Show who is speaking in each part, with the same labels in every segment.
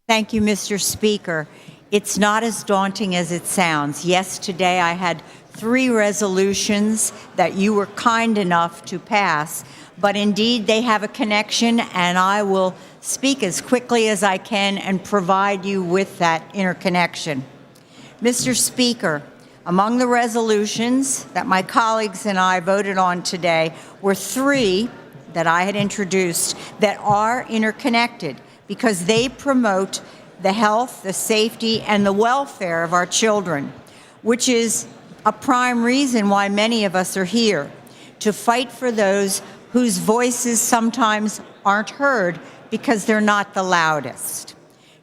Speaker 1: Thank you, Mr. Speaker. It's not as daunting as it sounds. Yes, today I had 3 resolutions that you were kind enough to pass, but indeed they have a connection, and I will speak as quickly as I can and provide you with that interconnection. Mr. Speaker, among the resolutions that my colleagues and I voted on today were 3 that I had introduced that are interconnected because they promote the health, the safety, and the welfare of our children, which is a prime reason why many of us are here, to fight for those whose voices sometimes aren't heard because they're not the loudest.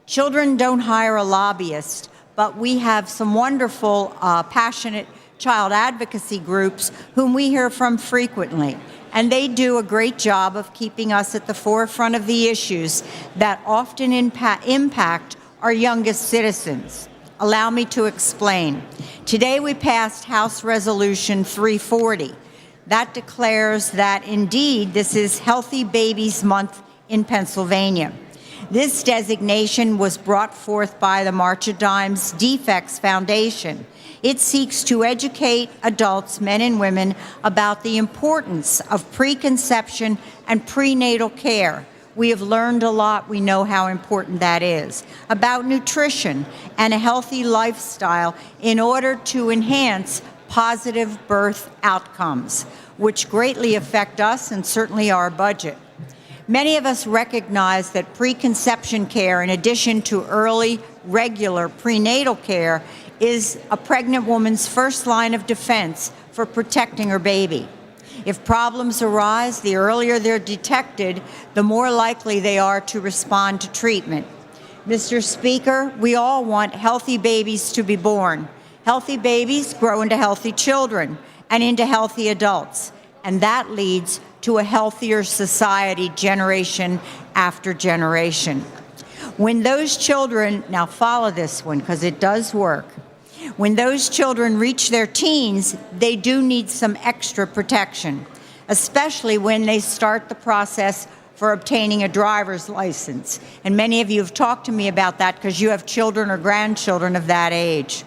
Speaker 1: Children don't hire a lobbyist, but we have some wonderful, passionate child advocacy groups whom we hear from frequently. And they do a great job of keeping us at the forefront of the issues that often impact our youngest citizens. Allow me to explain. Today we passed House Resolution 340. That declares that indeed this is Healthy Babies Month in Pennsylvania. This designation was brought forth by the March of Dimes Defects Foundation. It seeks to educate adults, men and women, about the importance of preconception and prenatal care. We have learned a lot. We know how important that is. About nutrition and a healthy lifestyle in order to enhance positive birth outcomes, which greatly affect us and certainly our budget. Many of us recognize that preconception care, in addition to early, regular prenatal care, is a pregnant woman's first line of defense for protecting her baby. If problems arise, the earlier they're detected, the more likely they are to respond to treatment. Mr. Speaker, we all want healthy babies to be born. Healthy babies grow into healthy children and into healthy adults, and that leads to a healthier society generation after generation. When those children, now follow this one because it does work, when those children reach their teens, they do need some extra protection, especially when they start the process for obtaining a driver's license. And many of you have talked to me about that because you have children or grandchildren of that age.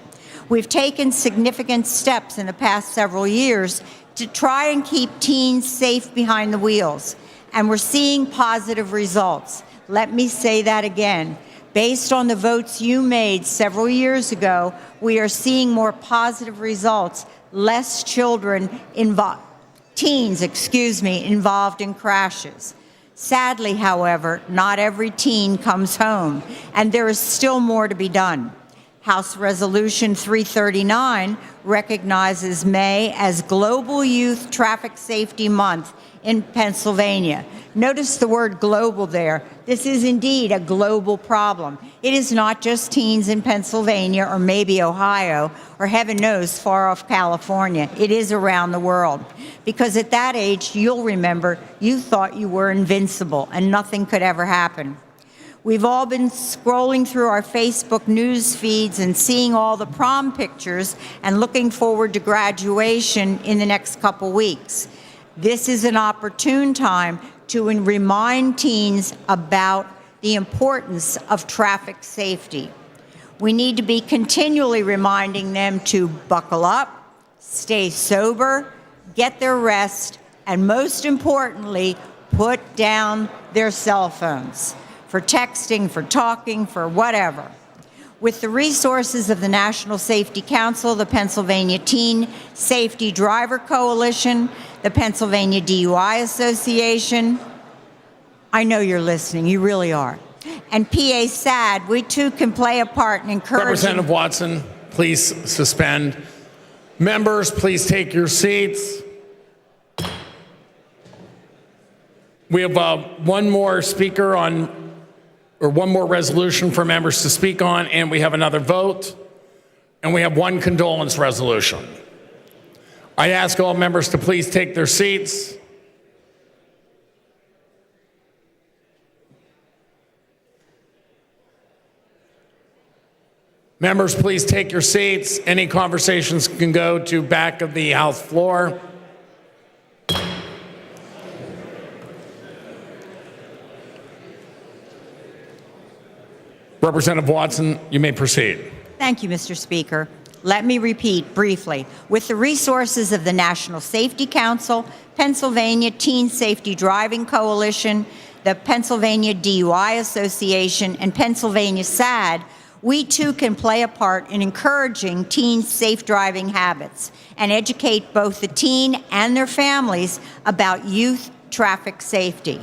Speaker 1: We've taken significant steps in the past several years to try and keep teens safe behind the wheels, and we're seeing positive results. Let me say that again. Based on the votes you made several years ago, we are seeing more positive results, less teens involved in crashes. Sadly, however, not every teen comes home, and there is still more to be done. House Resolution 339 recognizes May as Global Youth Traffic Safety Month in Pennsylvania. Notice the word global there. This is indeed a global problem. It is not just teens in Pennsylvania or maybe Ohio or heaven knows far off California. It is around the world. Because at that age, you'll remember, you thought you were invincible and nothing could ever happen. We've all been scrolling through our Facebook news feeds and seeing all the prom pictures and looking forward to graduation in the next couple weeks. This is an opportune time to remind teens about the importance of traffic safety. We need to be continually reminding them to buckle up, stay sober, get their rest, and most importantly, put down their cell phones for texting, for talking, for whatever. With the resources of the National Safety Council, the Pennsylvania Teen Safety Driver Coalition, the Pennsylvania DUI Association, I know you're listening, you really are, and PA SAD, we too can play a part in encouraging—
Speaker 2: Representative Watson, please suspend. Members, please take your seats. We have one more speaker one more resolution for members to speak on, and we have another vote, and we have one condolence resolution. I ask all members to please take their seats. Members, please take your seats. Any conversations can go to back of the House floor. Representative Watson, you may proceed.
Speaker 1: Thank you, Mr. Speaker. Let me repeat briefly. With the resources of the National Safety Council, Pennsylvania Teen Safety Driving Coalition, the Pennsylvania DUI Association, and Pennsylvania SAD, we too can play a part in encouraging teens' safe driving habits and educate both the teen and their families about youth traffic safety.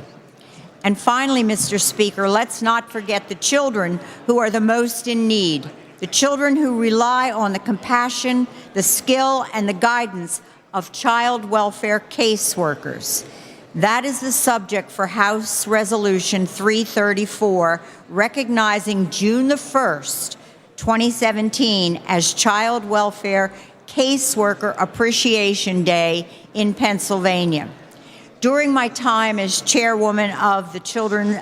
Speaker 1: And finally, Mr. Speaker, let's not forget the children who are the most in need, the children who rely on the compassion, the skill, and the guidance of child welfare caseworkers. That is the subject for House Resolution 334, recognizing June the 1st, 2017, as Child Welfare Caseworker Appreciation Day in Pennsylvania. During my time as chairwoman of the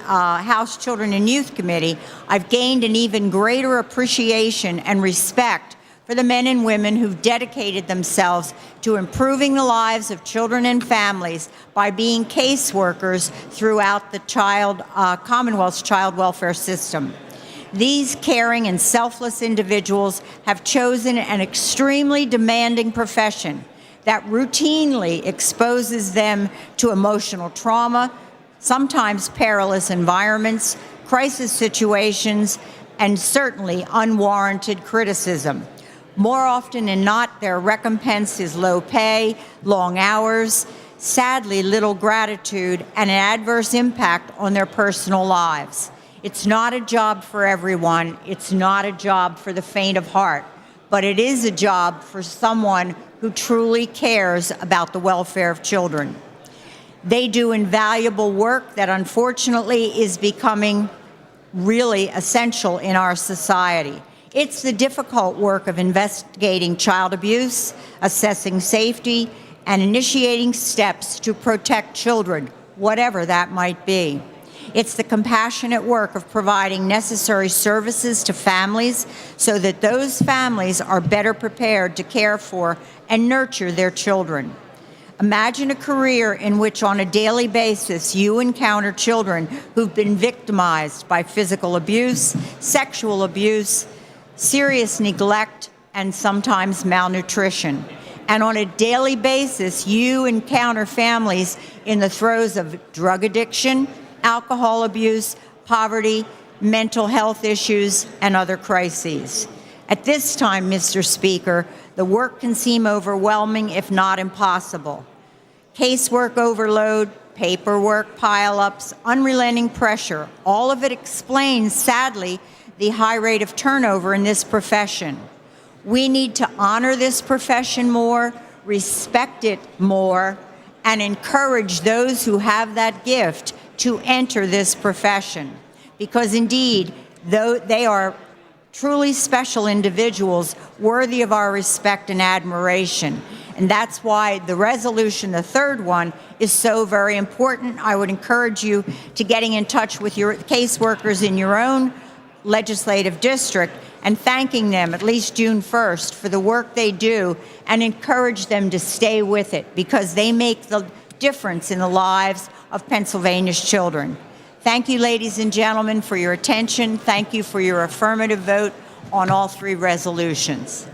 Speaker 1: House Children and Youth Committee, I've gained an even greater appreciation and respect for the men and women who've dedicated themselves to improving the lives of children and families by being caseworkers throughout the Commonwealth's child welfare system. These caring and selfless individuals have chosen an extremely demanding profession that routinely exposes them to emotional trauma, sometimes perilous environments, crisis situations, and certainly unwarranted criticism. More often than not, their recompense is low pay, long hours, sadly little gratitude, and an adverse impact on their personal lives. It's not a job for everyone. It's not a job for the faint of heart, but it is a job for someone who truly cares about the welfare of children. They do invaluable work that unfortunately is becoming really essential in our society. It's the difficult work of investigating child abuse, assessing safety, and initiating steps to protect children, whatever that might be. It's the compassionate work of providing necessary services to families so that those families are better prepared to care for and nurture their children. Imagine a career in which on a daily basis you encounter children who've been victimized by physical abuse, sexual abuse, serious neglect, and sometimes malnutrition. And on a daily basis, you encounter families in the throes of drug addiction, alcohol abuse, poverty, mental health issues, and other crises. At this time, Mr. Speaker, the work can seem overwhelming, if not impossible. Casework overload, paperwork pileups, unrelenting pressure, all of it explains, sadly, the high rate of turnover in this profession. We need to honor this profession more, respect it more, and encourage those who have that gift to enter this profession. Because indeed, though they are truly special individuals worthy of our respect and admiration. And that's why the resolution, the third one, is so very important. I would encourage you to getting in touch with your caseworkers in your own legislative district and thanking them at least June 1st for the work they do and encourage them to stay with it because they make the difference in the lives of Pennsylvania's children. Thank you, ladies and gentlemen, for your attention. Thank you for your affirmative vote on all three resolutions.